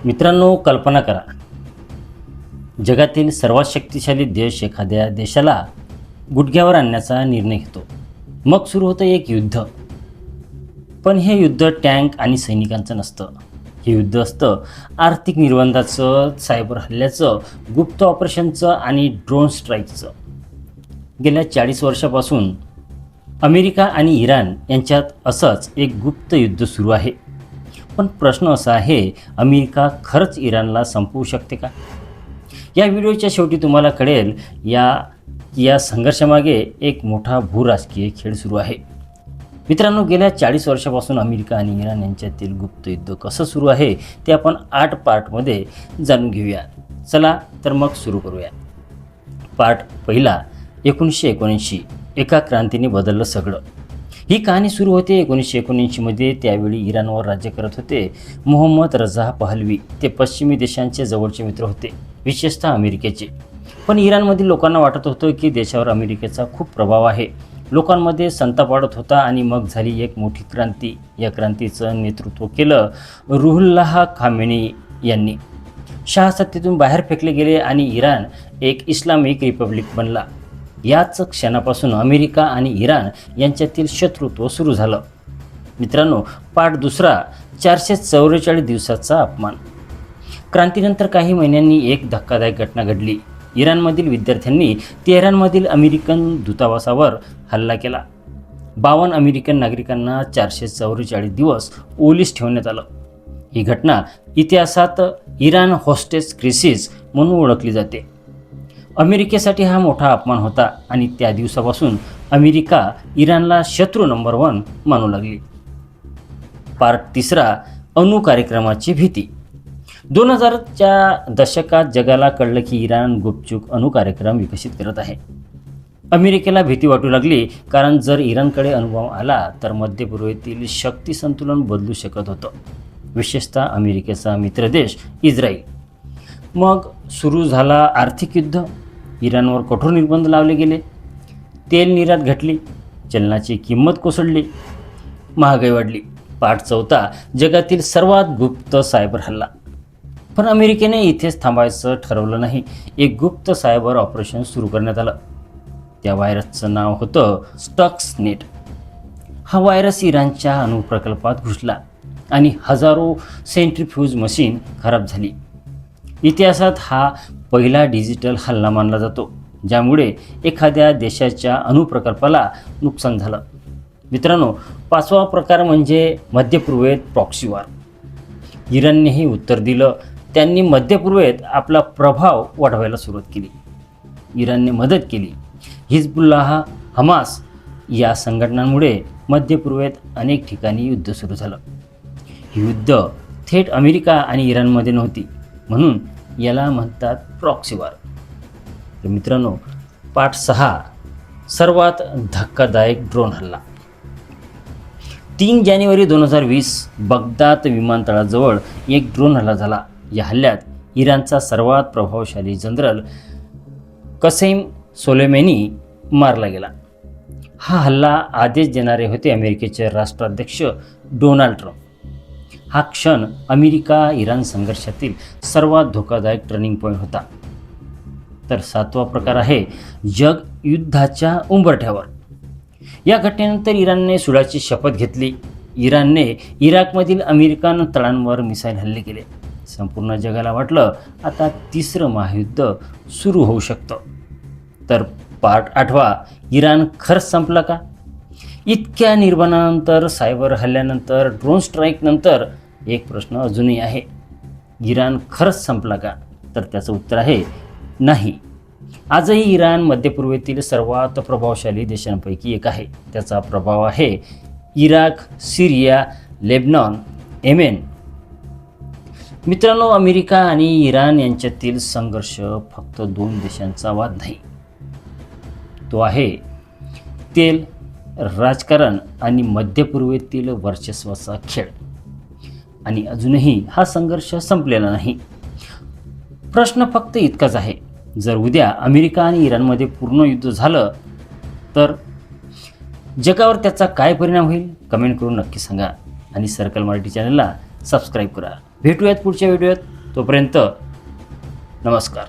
मित्रांनो, कल्पना करा, जगातील सर्वात शक्तिशाली देश एखाद्या देशाला गुडघ्यावर आणण्याचा निर्णय घेतो. मग सुरू होतं एक युद्ध. पण हे युद्ध टँक आणि सैनिकांचं नसतं. हे युद्ध असतं आर्थिक निर्बंधाचं, सायबर हल्ल्याचं, गुप्त ऑपरेशनचं आणि ड्रोन स्ट्राईकचं. गेल्या 40 वर्षापासून अमेरिका आणि इराण यांच्यात असंच एक गुप्त युद्ध सुरू आहे. पण प्रश्न असा आहे, अमेरिका खरंच इराणला संपवू शकते का? या व्हिडिओच्या शेवटी तुम्हाला कळेल या संघर्षामागे एक मोठा भूराजकीय खेळ सुरू आहे. मित्रांनो, गेल्या 40 वर्षापासून अमेरिका आणि इराण यांच्यातील गुप्त युद्ध कसं सुरू आहे ते आपण 8 पार्टमध्ये जाणून घेऊया. चला तर मग सुरू करूया. पार्ट पहिला, 1979, एका क्रांतीने बदललं सगळं. ही कहाणी सुरू होते 1979मध्ये. त्यावेळी इराणवर राज्य करत होते मोहम्मद रजा पहलवी. ते पश्चिमी देशांचे जवळचे मित्र होते, विशेषतः अमेरिकेचे. पण इराणमधील लोकांना वाटत होतं की देशावर अमेरिकेचा खूप प्रभाव आहे. लोकांमध्ये संताप वाढत होता आणि मग झाली एक मोठी क्रांती. या क्रांतीचं नेतृत्व केलं रुहुल्लाह खामेनी यांनी. शाह सत्तेतून बाहेर फेकले गेले आणि इराण एक इस्लामिक रिपब्लिक बनला. याच क्षणापासून अमेरिका आणि इराण यांच्यातील शत्रुत्व सुरू झालं. मित्रांनो, पार्ट दुसरा, 444 दिवसाचा अपमान. क्रांतीनंतर काही महिन्यांनी एक धक्कादायक घटना घडली. इराणमधील विद्यार्थ्यांनी तेहरानमधील अमेरिकन दूतावासावर हल्ला केला. 52 अमेरिकन नागरिकांना 444 दिवस ओलीस ठेवण्यात आलं. ही घटना इतिहासात इराण होस्टेज क्रायसिस म्हणून ओळखली जाते. अमेरिकेसाठी हा मोठा अपमान होता आणि त्या दिवसापासून अमेरिका इराणला शत्रू नंबर 1 मानू लागली. पार्ट तिसरा, अणु कार्यक्रमाची भीती. 2000च्या दशकात जगाला कळलं की इराण गुपचूप अणु कार्यक्रम विकसित करत आहे. अमेरिकेला भीती वाटू लागली, कारण जर इराणकडे अणुबॉम्ब आला तर मध्य पूर्वेतील शक्ती संतुलन बदलू शकत होतं, विशेषतः अमेरिकेचा मित्रदेश इस्रायल. मग सुरू झाला आर्थिक युद्ध. इराणवर कठोर निर्बंध लावले गेले. तेल निर्यात घटली, चलनाची किंमत कोसळली, महागाई वाढली. पार्ट चौथा, जगातील सर्वात गुप्त सायबर हल्ला. पण अमेरिकेने इथेच थांबायचं ठरवलं नाही. एक गुप्त सायबर ऑपरेशन सुरू करण्यात आलं. त्या व्हायरसचं नाव होतं स्टक्सनेट. हा व्हायरस इराणच्या अणुप्रकल्पात घुसला आणि हजारो सेंट्रीफ्यूज मशीन खराब झाली. इतिहासात हा पहिला डिजिटल हल्ला मानला जातो, ज्यामुळे एखाद्या देशाच्या अणुप्रकल्पाला नुकसान झालं. मित्रांनो, 5वा प्रकार म्हणजे मध्य पूर्वेत प्रॉक्सी वॉर. इराणनेही उत्तर दिलं. त्यांनी मध्य पूर्वेत आपला प्रभाव वाढवायला सुरुवात केली. इराणने मदत केली. हिजबुल्लाह, हमास या संघटनांमुळे मध्य पूर्वेत अनेक ठिकाणी युद्ध सुरू झालं. ही युद्ध थेट अमेरिका आणि इराणमध्ये नव्हती, म्हणून याला म्हणतात प्रॉक्सी वॉर. तर मित्रांनो, पार्ट 6, सर्वात धक्कादायक ड्रोन हल्ला. 3 जानेवारी 2020 बगदाद विमानतळाजवळ एक ड्रोन हल्ला झाला. या हल्ल्यात इराणचा सर्वात प्रभावशाली जनरल कसेम सोलेमानी मारला गेला. हा हल्ला आदेश देणारे होते अमेरिकेचे राष्ट्राध्यक्ष डोनाल्ड ट्रम्प. हा क्षण अमेरिका इराण संघर्षातील सर्वात धोकादायक टर्निंग पॉईंट होता. तर 7वा प्रकार आहे जग युद्धाच्या उंबरठ्यावर. या घटनेनंतर इराणने सुडाची शपथ घेतली. इराणने इराकमधील अमेरिकन तळांवर मिसाईल हल्ले केले. संपूर्ण जगाला वाटलं आता 3रं महायुद्ध सुरू होऊ शकतं. तर पार्ट 8वा, इराण खरंच संपला का? इतक्या निर्बंधानंतर, सायबर हल्ल्यानंतर, ड्रोन स्ट्राईकनंतर एक प्रश्न अजूनही आहे, इराण खरंच संपला का? तर त्याचं उत्तर आहे नाही. आजही इराण मध्य पूर्वेतील सर्वात प्रभावशाली देशांपैकी एक आहे. त्याचा प्रभाव आहे इराक, सिरिया, लेबनॉन, येमेन. मित्रांनो, अमेरिका आणि इराण यांच्यातील संघर्ष फक्त 2 देशांचा वाद नाही. तो आहे तेल, राजकारण आणि मध्य पूर्वेतील वर्चस्वाचा खेळ. आणि अजूनही हा संघर्ष संपलेला नाही. प्रश्न फक्त इतकाच आहे, जर उद्या अमेरिका आणि इराणमध्ये पूर्ण युद्ध झालं तर जगावर त्याचा काय परिणाम होईल? कमेंट करून नक्की सांगा आणि सर्कल मराठी चॅनलला सबस्क्राईब करा. भेटूयात पुढच्या व्हिडिओत. तोपर्यंत नमस्कार.